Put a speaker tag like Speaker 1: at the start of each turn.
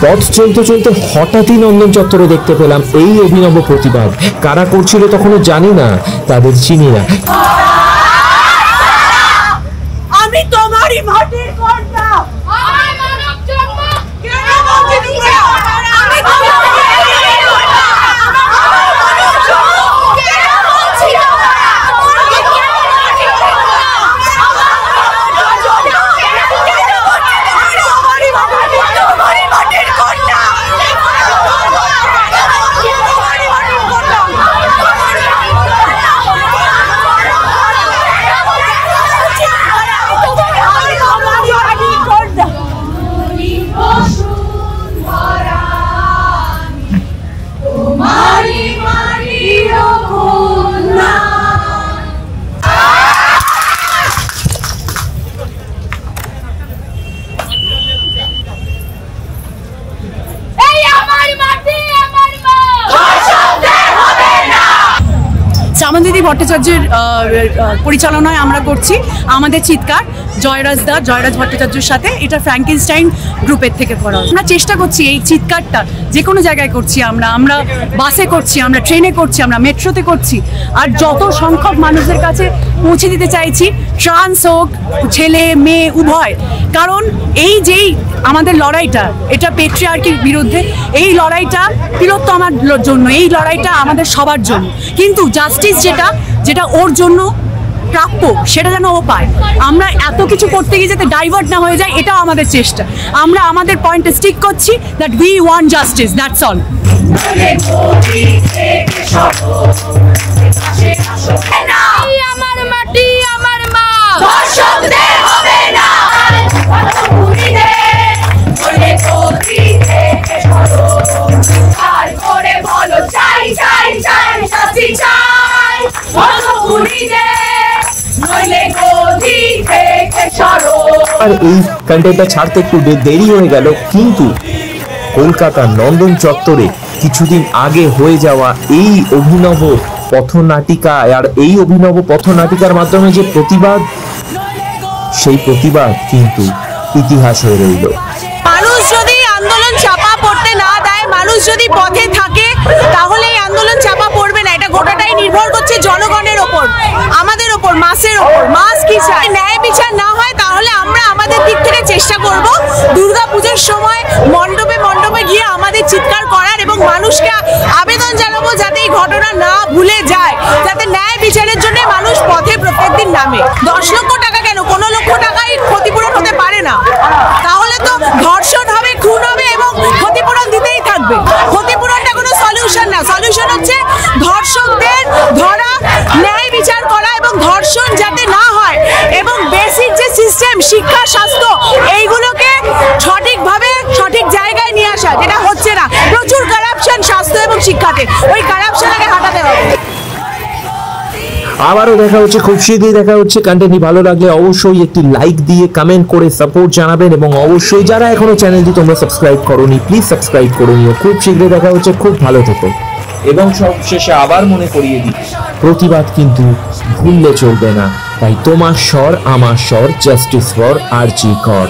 Speaker 1: পথ চলতে চলতে হঠাৎই নন্দন চত্বরে দেখতে পেলাম এই অভিনব প্রতিবাদ। কারা করছিল তখনও জানি না, তাদের চিনি না।
Speaker 2: আমি তোমারই মাটির কন্যা।
Speaker 3: শ্যামলদিদি ভট্টাচার্যের পরিচালনায় আমরা করছি আমাদের চিৎকার, জয়রাজ ভট্টাচার্যের সাথে। এটা ফ্র্যাঙ্কেনস্টাইন গ্রুপের থেকে করা। আমরা চেষ্টা করছি এই চিৎকারটা যে কোনো জায়গায় করছি, আমরা বাসে করছি, আমরা ট্রেনে করছি, আমরা মেট্রোতে করছি, আর যত সংখ্যক মানুষের কাছে পৌঁছে দিতে চাইছি, ট্রান্স হোক, ছেলে মেয়ে উভয়। কারণ এই যেই আমাদের লড়াইটা, এটা পেট্রিয়ার্কির বিরুদ্ধে, এই লড়াইটা তিলোত্তমার জন্য, এই লড়াইটা আমাদের সবার জন্য। কিন্তু জাস্টিস যেটা ওর জন্য প্রাপ্য সেটা যেন ও পায়। আমরা এত কিছু করতে গিয়ে যাতে ডাইভার্ট না হয়ে যায়, এটাও আমাদের চেষ্টা। আমরা আমাদের পয়েন্টে স্টিক করছি, that we want justice, that's all. আমার মাটি আমার মা, দর্শকদের হবে না।
Speaker 1: আর এই কন্টেন্টটা ছাড়তে একটু দেরি হয়ে গেল, কিন্তু কলকাতার নন্দন চত্বরে কিছুদিন আগে হয়ে যাওয়া এই অভিনব পথনাটিকা, আর এই অভিনব পথনাটিকার মাধ্যমে যে প্রতিবাদ, সেই প্রতিবাদ কিন্তু ইতিহাস হয়ে রইল।
Speaker 2: মানুষ যদি আন্দোলন চাপা পড়তে না দেয়, মানুষ যদি পথে থাকে, তাহলে এই আন্দোলন চাপা পড়বে না। এটা গোটাটাই নির্ভর করছে জনগণের ওপর, আমাদের ওপর, মাসের ওপর। মাস কি চায়? ন্যায় বিচার না হয় তাহলে আমরা আমাদের দিক থেকে চেষ্টা করব দুর্গাপূজার সময় মণ্ডপে মণ্ডপে গিয়ে আমাদের চিৎকার করার, এবং মানুষকে আবেদন জানাবো যাতে এই ঘটনা না ভুলে যায়, যাতে ন্যায় বিচারের জন্য মানুষ পথে প্রত্যেকদিন নামে। 10 লক্ষ টাকা কেন, কোনো লক্ষ টাকাই ক্ষতিপূরণ হতে পারে না। তাহলে তো ধর্ষণ হবে, খুন হবে এবং ক্ষতিপূরণ দিতেই থাকবে। ক্ষতিপূরণটা কোনো সলিউশন না। সলিউশন হচ্ছে ধর্ষকদের ধরা, ন্যায় বিচার করা এবং ধর্ষণ যাতে না হয়, এবং বেসিক যে সিস্টেম, শিক্ষা, স্বাস্থ্য, এইগুলোকে সঠিকভাবে সঠিক জায়গায় নিয়ে আসা, যেটা হচ্ছে না। প্রচুর কারাপশন স্বাস্থ্য এবং শিক্ষাতে, ওই কারাপশনকে হাঁটাতে হবে।
Speaker 1: আবারও দেখা হচ্ছে, খুব শীঘ্রই দেখা হচ্ছে। কন্টেন্টটি ভালো লাগলে অবশ্যই একটি লাইক দিয়ে কমেন্ট করে সাপোর্ট জানাবেন, এবং অবশ্যই যারা এখনো চ্যানেলটি তোমরা সাবস্ক্রাইব করোনি, প্লিজ সাবস্ক্রাইব করে নিও। খুব শীঘ্রই দেখা হচ্ছে, খুব ভালো থেকো। এবং সবশেষে আবার মনে করিয়ে দিই, প্রতিবাদ কিন্তু ভুললে চলবে না। তাই তোমার স্বর আমার স্বর, জাস্টিস ফর আরজি কর।